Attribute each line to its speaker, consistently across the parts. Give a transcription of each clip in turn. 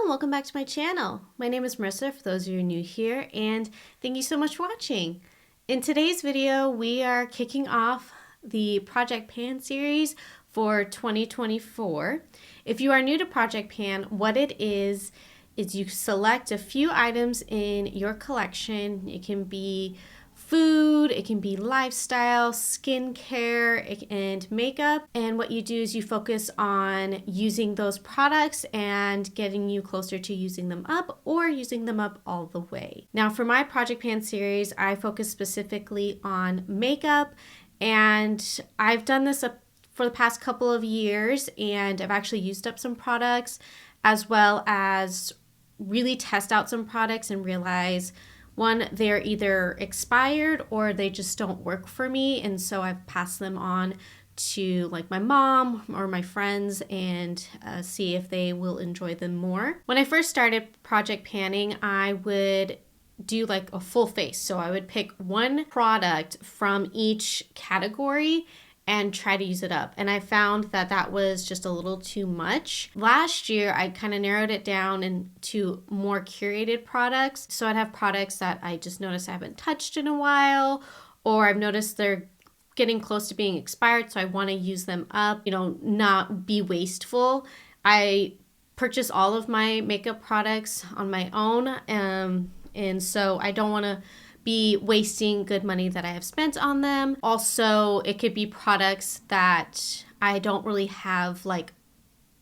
Speaker 1: welcome back to my channel. My name is Marissa for those of you new here, and thank you so much for watching. In today's video, we are kicking off the Project Pan series for 2024. If you are new to Project Pan, what it is you select a few items in your collection. It can be food, it can be lifestyle, skincare, and makeup. And what you do is you focus on using those products and getting you closer to using them up or using them up all the way. Now for my Project Pan series, I focus specifically on makeup, and I've done this for the past couple of years, and I've actually used up some products as well as really test out some products and realize one, they're either expired or they just don't work for me, and so I've passed them on to like my mom or my friends and see if they will enjoy them more. When I first started project panning, I would do like a full face, so I would pick one product from each category and try to use it up. And I found that that was just a little too much. Last year, I kind of narrowed it down into more curated products. So I'd have products that I just noticed I haven't touched in a while, or I've noticed they're getting close to being expired, so I want to use them up, not be wasteful. I purchase all of my makeup products on my own, and so I don't want to be wasting good money that I have spent on them. Also, it could be products that I don't really have like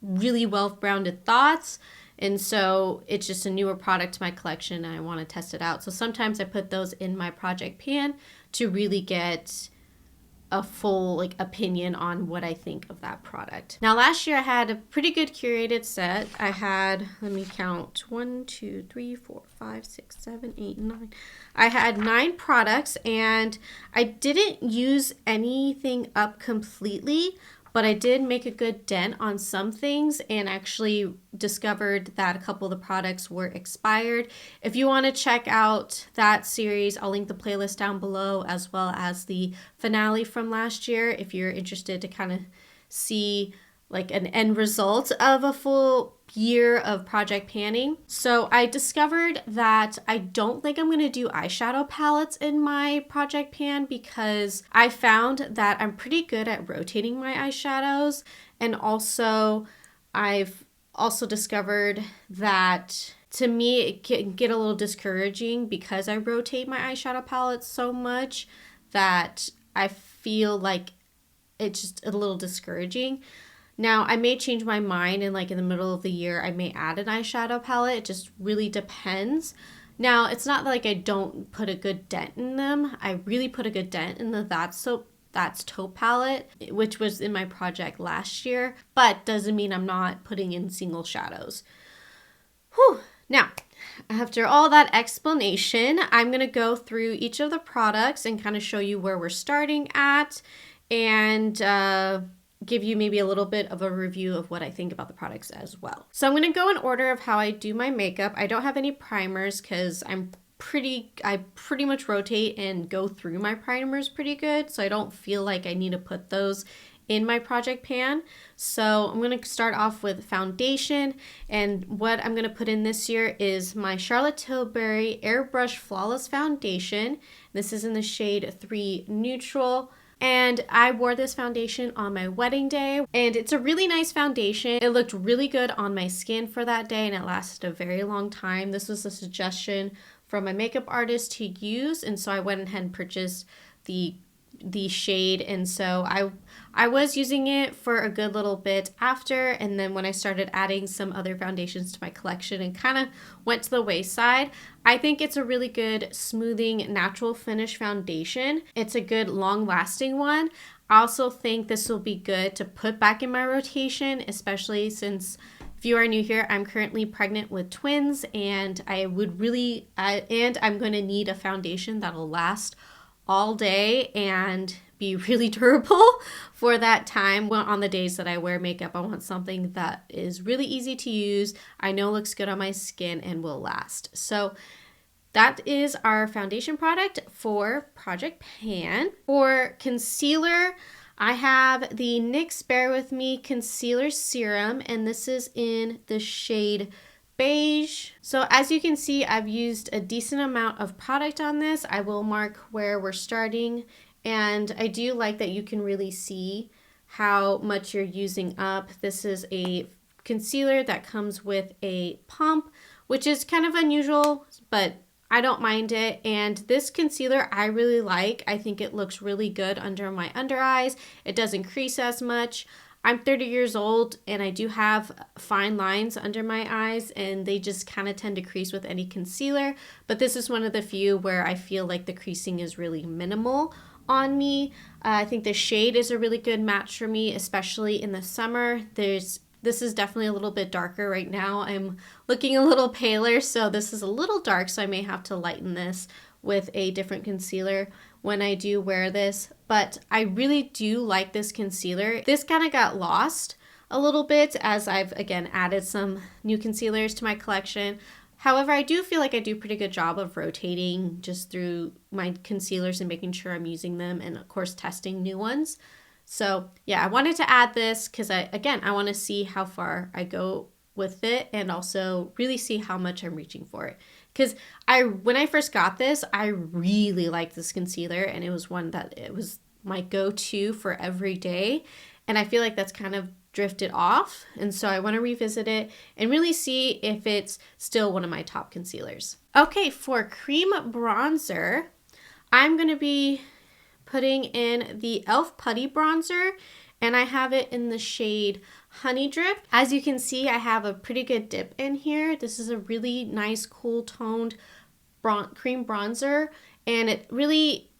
Speaker 1: really well-rounded thoughts, and so it's just a newer product to my collection and I want to test it out. So sometimes I put those in my project pan to really get a full opinion on what I think of that product. Now last year I had a pretty good curated set. I had, let me count, 1, 2, 3, 4, 5, 6, 7, 8, 9. I had 9 products, and I didn't use anything up completely, but I did make a good dent on some things and actually discovered that a couple of the products were expired. If you want to check out that series, I'll link the playlist down below, as well as the finale from last year if you're interested to kind of see like an end result of a full year of project panning. So I discovered that I don't think I'm going to do eyeshadow palettes in my project pan, because I found that I'm pretty good at rotating my eyeshadows, and also I've also discovered that to me it can get a little discouraging because I rotate my eyeshadow palettes so much that I feel like it's just a little discouraging. Now, I may change my mind and in the middle of the year, I may add an eyeshadow palette. It just really depends. Now, it's not like I don't put a good dent in them. I really put a good dent in the That's Taupe palette, which was in my project last year, but doesn't mean I'm not putting in single shadows. Whew. Now, after all that explanation, I'm going to go through each of the products and kind of show you where we're starting at, and give you maybe a little bit of a review of what I think about the products as well. So I'm going to go in order of how I do my makeup. I don't have any primers because I pretty much rotate and go through my primers pretty good, so I don't feel like I need to put those in my project pan. So I'm going to start off with foundation, and what I'm going to put in this year is my Charlotte Tilbury Airbrush Flawless Foundation. This is in the shade 3 Neutral. And I wore this foundation on my wedding day, and it's a really nice foundation. It looked really good on my skin for that day, and it lasted a very long time. This was a suggestion from my makeup artist to use, and so I went ahead and purchased the shade, and so I was using it for a good little bit after, and then when I started adding some other foundations to my collection and kind of went to the wayside. I think it's a really good smoothing natural finish foundation. It's a good long lasting one. I also think this will be good to put back in my rotation, especially since if you are new here, I'm currently pregnant with twins, and I'm going to need a foundation that'll last all day and be really durable for that time. Well, on the days that I wear makeup, I want something that is really easy to use, I know looks good on my skin, and will last. So that is our foundation product for Project Pan. For concealer, I have the NYX Bare With Me Concealer Serum, and this is in the shade beige. So as you can see, I've used a decent amount of product on this. I will mark where we're starting, and I do like that you can really see how much you're using up. This is a concealer that comes with a pump, which is kind of unusual, but I don't mind it. And this concealer I really like. I think it looks really good under my under eyes. It doesn't crease as much. I'm 30 years old and I do have fine lines under my eyes, and they just kind of tend to crease with any concealer. But this is one of the few where I feel like the creasing is really minimal on me. I think the shade is a really good match for me, especially in the summer. This is definitely a little bit darker right now. I'm looking a little paler, so this is a little dark, so I may have to lighten this with a different concealer when I do wear this. But I really do like this concealer. This kind of got lost a little bit as I've, again, added some new concealers to my collection. However, I do feel like I do a pretty good job of rotating just through my concealers and making sure I'm using them, and of course testing new ones. So yeah, I wanted to add this because I want to see how far I go with it, and also really see how much I'm reaching for it. Because when I first got this, I really liked this concealer, and it was one that it was my go-to for every day. And I feel like that's kind of drifted off. And so I want to revisit it and really see if it's still one of my top concealers. Okay, for cream bronzer, I'm going to be putting in the e.l.f. Putty Bronzer, and I have it in the shade Honey Drip. As you can see, I have a pretty good dip in here. This is a really nice, cool toned cream bronzer, and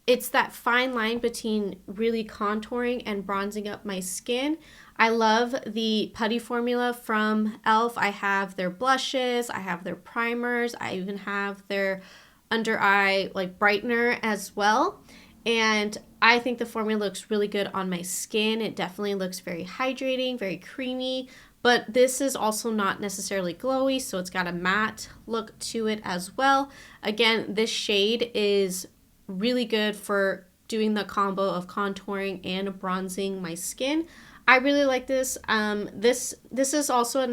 Speaker 1: it's that fine line between really contouring and bronzing up my skin. I love the putty formula from e.l.f. I have their blushes, I have their primers, I even have their under eye like brightener as well. And I think the formula looks really good on my skin. It definitely looks very hydrating, very creamy, but this is also not necessarily glowy, so it's got a matte look to it as well. Again, this shade is really good for doing the combo of contouring and bronzing my skin. I really like this. This is also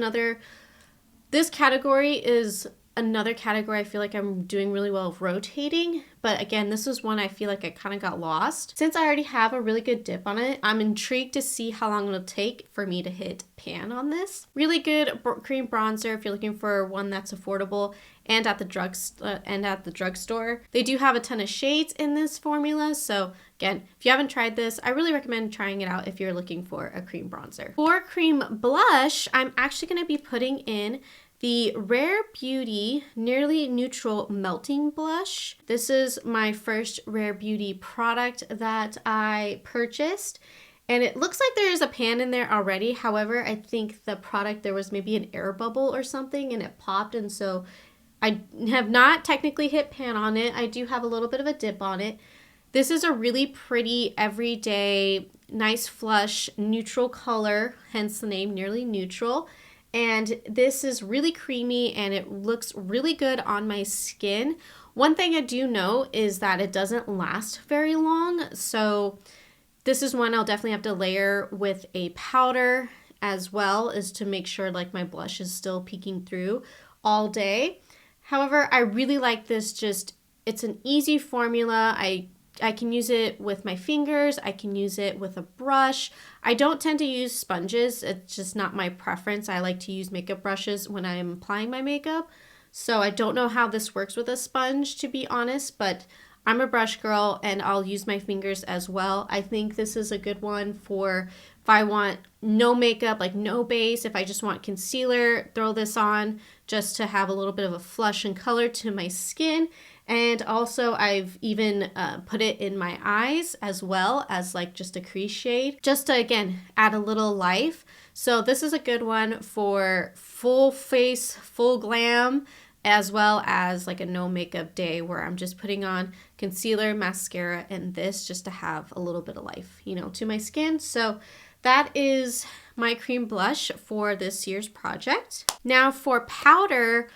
Speaker 1: this category is another category I feel like I'm doing really well of rotating, but again, this was one I feel like I kind of got lost. Since I already have a really good dip on it, I'm intrigued to see how long it'll take for me to hit pan on this. Really good cream bronzer if you're looking for one that's affordable and at the drugstore. They do have a ton of shades in this formula, so again, if you haven't tried this, I really recommend trying it out if you're looking for a cream bronzer. For cream blush, I'm actually going to be putting in the Rare Beauty Nearly Neutral Melting Blush. This is my first Rare Beauty product that I purchased, and it looks like there is a pan in there already. However, I think the product, there was maybe an air bubble or something and it popped, and so I have not technically hit pan on it. I do have a little bit of a dip on it. This is a really pretty, everyday, nice flush, neutral color, hence the name Nearly Neutral. And this is really creamy and it looks really good on my skin. One thing I do know is that it doesn't last very long. So this is one I'll definitely have to layer with a powder as well, is to make sure like my blush is still peeking through all day. However, I really like this. It's an easy formula. I can use it with my fingers. I can use it with a brush. I don't tend to use sponges. It's just not my preference. I like to use makeup brushes when I'm applying my makeup. So I don't know how this works with a sponge, to be honest, but I'm a brush girl and I'll use my fingers as well. I think this is a good one for if I want no makeup, like no base, if I just want concealer, throw this on just to have a little bit of a flush and color to my skin. And also I've even put it in my eyes as well as like just a crease shade, just to again add a little life. So this is a good one for full face, full glam, as well as like a no makeup day where I'm just putting on concealer, mascara, and this just to have a little bit of life, to my skin. So that is my cream blush for this year's project. Now for powder,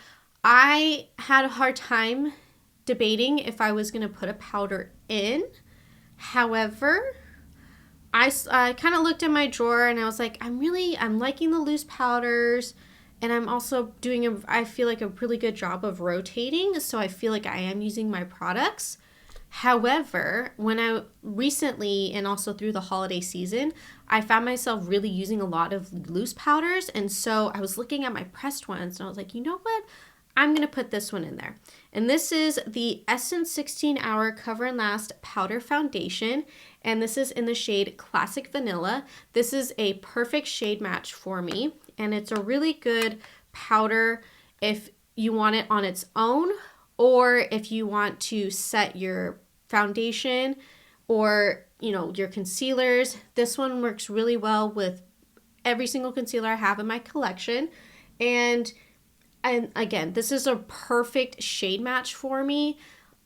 Speaker 1: I had a hard time debating if I was going to put a powder in. However, I kind of looked in my drawer and I was like, I'm liking the loose powders, And I'm also doing, I feel like, a really good job of rotating. So I feel like I am using my products. However, when I recently, and also through the holiday season, I found myself really using a lot of loose powders. And so I was looking at my pressed ones and I was like, you know what? I'm going to put this one in there. And this is the Essence 16 Hour Cover and Last Powder Foundation. And this is in the shade Classic Vanilla. This is a perfect shade match for me. And it's a really good powder if you want it on its own, or if you want to set your foundation or, you know, your concealers. This one works really well with every single concealer I have in my collection. And again, this is a perfect shade match for me,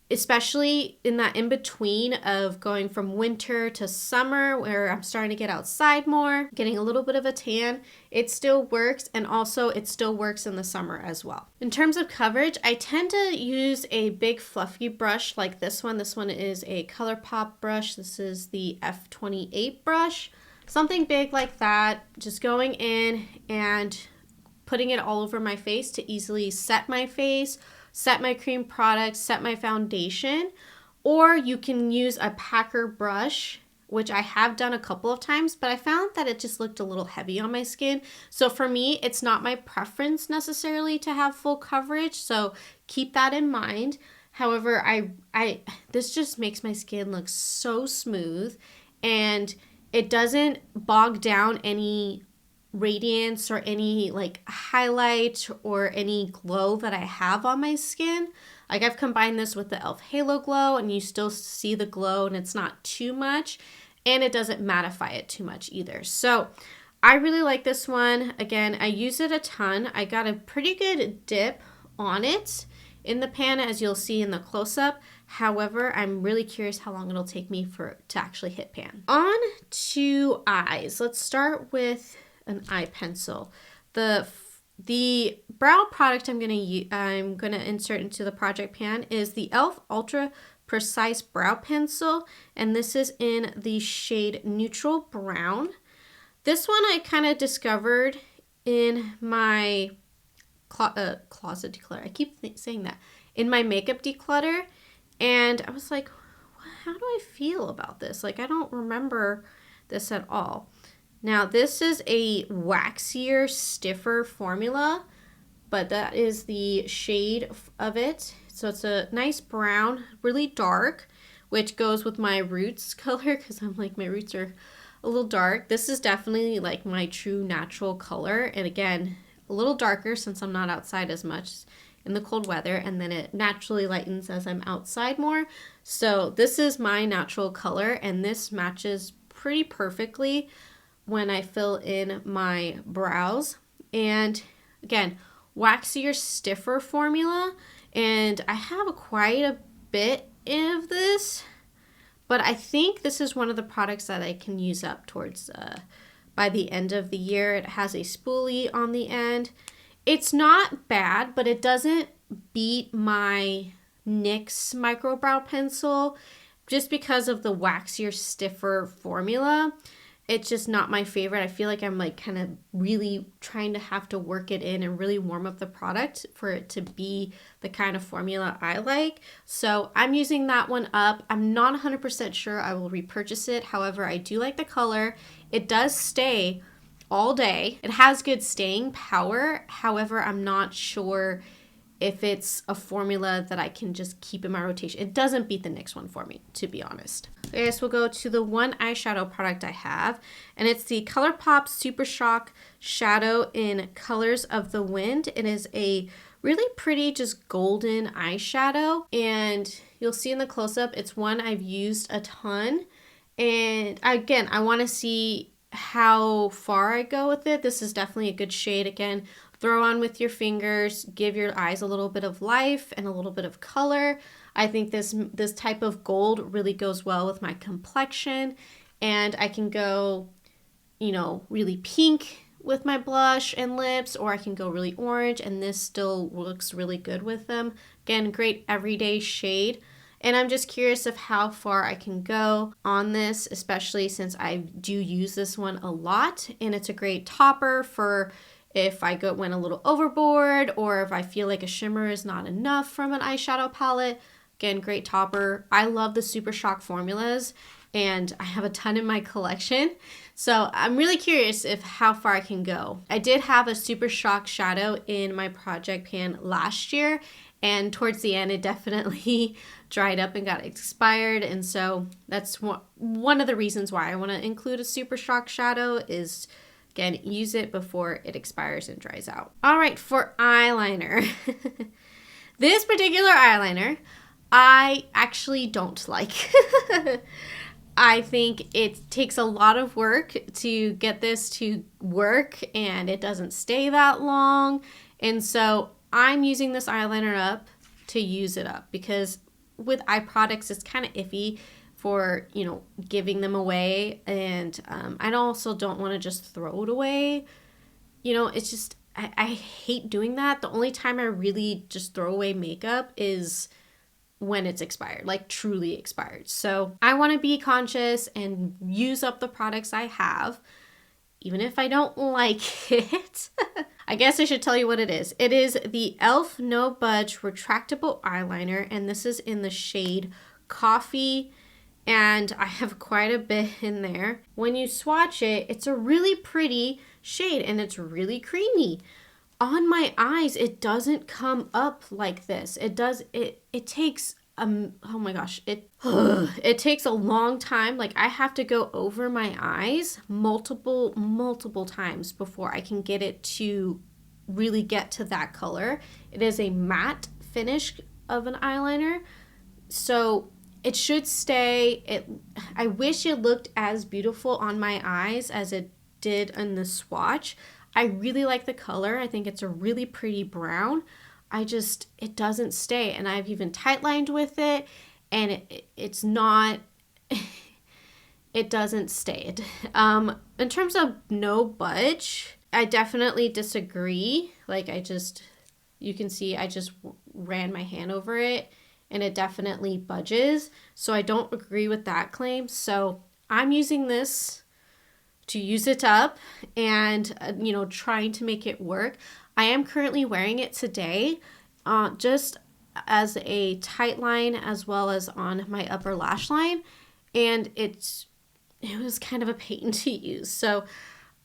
Speaker 1: especially in that in between of going from winter to summer where I'm starting to get outside more, getting a little bit of a tan. It still works, and also it still works in the summer as well. In terms of coverage, I tend to use a big fluffy brush like this one. This one is a ColourPop brush. This is the F28 brush. Something big like that, just going in and putting it all over my face to easily set my face, set my cream products, set my foundation. Or you can use a packer brush, which I have done a couple of times, but I found that it just looked a little heavy on my skin. So for me, it's not my preference necessarily to have full coverage, so keep that in mind. However, this just makes my skin look so smooth, and it doesn't bog down any radiance or any like highlight or any glow that I have on my skin. Like, I've combined this with the e.l.f. Halo Glow, and you still see the glow, and it's not too much, and it doesn't mattify it too much either. So I really like this one. Again, I use it a ton. I got a pretty good dip on it in the pan, as you'll see in the close-up. However, I'm really curious how long it'll take me to actually hit pan. On to eyes. Let's start with an eye pencil. The brow product I'm gonna insert into the project pan is the e.l.f. Ultra Precise Brow Pencil, and this is in the shade Neutral Brown. This one I kind of discovered in my closet declutter. I keep saying that. In my makeup declutter, and I was like, how do I feel about this? Like, I don't remember this at all. Now, this is a waxier, stiffer formula, but that is the shade of it. So it's a nice brown, really dark, which goes with my roots color, because I'm like, my roots are a little dark. This is definitely like my true natural color. And again, a little darker since I'm not outside as much in the cold weather, and then it naturally lightens as I'm outside more. So this is my natural color, and this matches pretty perfectly when I fill in my brows. And again, waxier, stiffer formula, and I have quite a bit of this, but I think this is one of the products that I can use up towards by the end of the year. It has a spoolie on the end. It's not bad, but it doesn't beat my NYX micro brow pencil just because of the waxier, stiffer formula. It's just not my favorite. I feel like I'm like kind of really trying to have to work it in and really warm up the product for it to be the kind of formula I like. So I'm using that one up. I'm not 100% sure I will repurchase it. However, I do like the color. It does stay all day. It has good staying power. However, I'm not sure if it's a formula that I can just keep in my rotation. It doesn't beat the NYX one for me, to be honest. Okay, so we'll go to the one eyeshadow product I have, and it's the ColourPop Super Shock Shadow in Colors of the Wind. It is a really pretty, just golden eyeshadow, and you'll see in the close-up, it's one I've used a ton. And again, I want to see how far I go with it. This is definitely a good shade. Again, throw on with your fingers, give your eyes a little bit of life and a little bit of color. I think this type of gold really goes well with my complexion, and I can go, you know, really pink with my blush and lips, or I can go really orange, and this still looks really good with them. Again, great everyday shade. And I'm just curious of how far I can go on this, especially since I do use this one a lot, and it's a great topper for if I went a little overboard, or if I feel like a shimmer is not enough from an eyeshadow palette. Again, great topper. I love the Super Shock formulas, and I have a ton in my collection. So I'm really curious if how far I can go. I did have a Super Shock shadow in my project pan last year, and towards the end it definitely dried up and got expired. And so that's one of the reasons why I want to include a Super Shock shadow is, again, use it before it expires and dries out. All right, for eyeliner. This particular eyeliner, I actually don't like. I think it takes a lot of work to get this to work, and it doesn't stay that long. And so I'm using this eyeliner up to use it up, because with eye products, it's kind of iffy for, you know, giving them away. And I also don't want to just throw it away. You know, it's just, I hate doing that. The only time I really just throw away makeup is when it's expired, like truly expired. So I want to be conscious and use up the products I have, even if I don't like it. I guess I should tell you what it is. It is the e.l.f. No Budge Retractable Eyeliner, and this is in the shade Coffee, and I have quite a bit in there. When you swatch it, it's a really pretty shade, and it's really creamy. On my eyes, it doesn't come up like this. It takes oh my gosh, it takes a long time. Like, I have to go over my eyes multiple times before I can get it to really get to that color. It is a matte finish of an eyeliner, so it should stay. I wish it looked as beautiful on my eyes as it did in the swatch. I really like the color. I think it's a really pretty brown. It doesn't stay. And I've even tight-lined with it, and it's not, it doesn't stay. In terms of no budge, I definitely disagree. Like, you can see I just ran my hand over it, and it definitely budges. So I don't agree with that claim. So I'm using this to use it up and, you know, trying to make it work. I am currently wearing it today, just as a tight line as well as on my upper lash line, and it was kind of a pain to use. So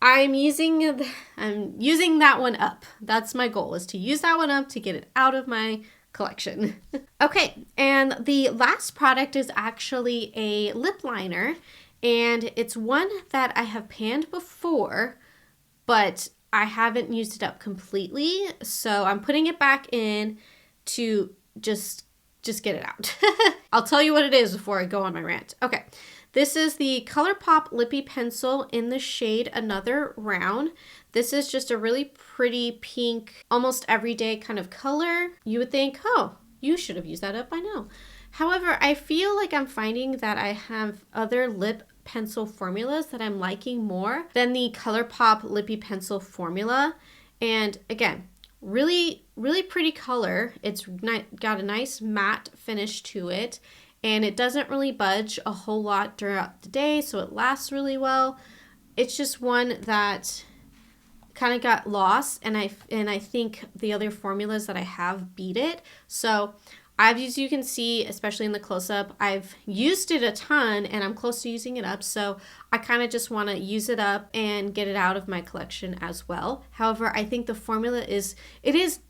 Speaker 1: I'm using that one up. That's my goal, is to use that one up to get it out of my collection. Okay, and the last product is actually a lip liner, and it's one that I have panned before, but I haven't used it up completely, so I'm putting it back in to just get it out. I'll tell you what it is before I go on my rant. Okay, this is the ColourPop Lippy Pencil in the shade Another Round. This is just a really pretty pink, almost everyday kind of color. You would think, oh, you should have used that up by now. However, I feel like I'm finding that I have other lip pencil formulas that I'm liking more than the ColourPop Lippy Pencil formula. And again, really pretty color. It's got a nice matte finish to it, and it doesn't really budge a whole lot throughout the day, so it lasts really well. It's just one that kind of got lost, and I think the other formulas that I have beat it. So as you can see, especially in the close-up, I've used it a ton, and I'm close to using it up, so I kind of just want to use it up and get it out of my collection as well. However, I think the formula is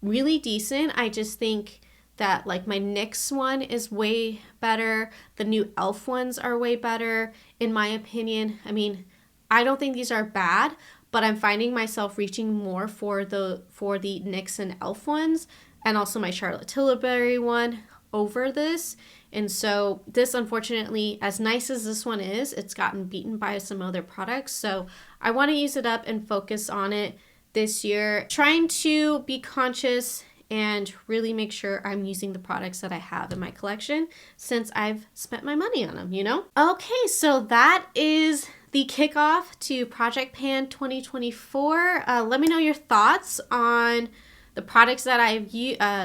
Speaker 1: really decent. I just think that, like, my NYX one is way better. The new e.l.f. ones are way better, in my opinion. I mean, I don't think these are bad, but I'm finding myself reaching more for the NYX and e.l.f. ones, and also my Charlotte Tilbury one over this. And so this, unfortunately, as nice as this one is, it's gotten beaten by some other products. So I want to use it up and focus on it this year, trying to be conscious and really make sure I'm using the products that I have in my collection, since I've spent my money on them, you know? Okay, so that is the kickoff to Project Pan 2024. Let me know your thoughts on the products that I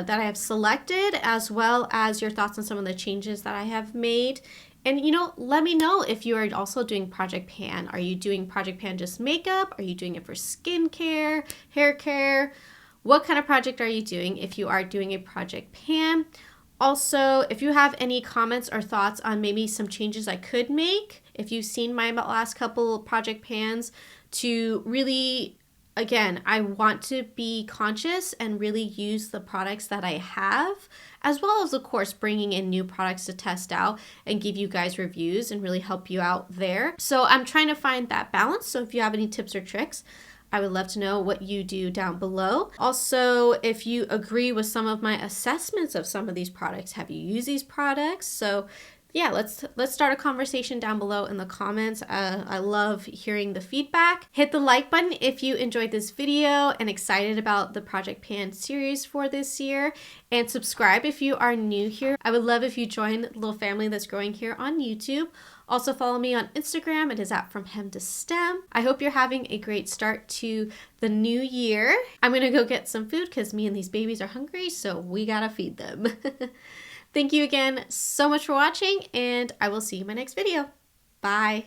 Speaker 1: have selected, as well as your thoughts on some of the changes that I have made. And you know, let me know if you are also doing Project Pan. Are you doing Project Pan just makeup? Are you doing it for skincare, hair care? What kind of project are you doing if you are doing a Project Pan? Also, if you have any comments or thoughts on maybe some changes I could make, if you've seen my last couple Project Pans, to really, again, I want to be conscious and really use the products that I have, as well as, of course, bringing in new products to test out and give you guys reviews and really help you out there. So I'm trying to find that balance. So if you have any tips or tricks, I would love to know what you do down below. Also, if you agree with some of my assessments of some of these products, have you used these products? So yeah, let's start a conversation down below in the comments. I love hearing the feedback. Hit the like button if you enjoyed this video and excited about the Project Pan series for this year. And subscribe if you are new here. I would love if you join the little family that's growing here on YouTube. Also follow me on Instagram. It is at From Hem to Stem. I hope you're having a great start to the new year. I'm gonna go get some food because me and these babies are hungry, so we gotta feed them. Thank you again so much for watching, and I will see you in my next video. Bye.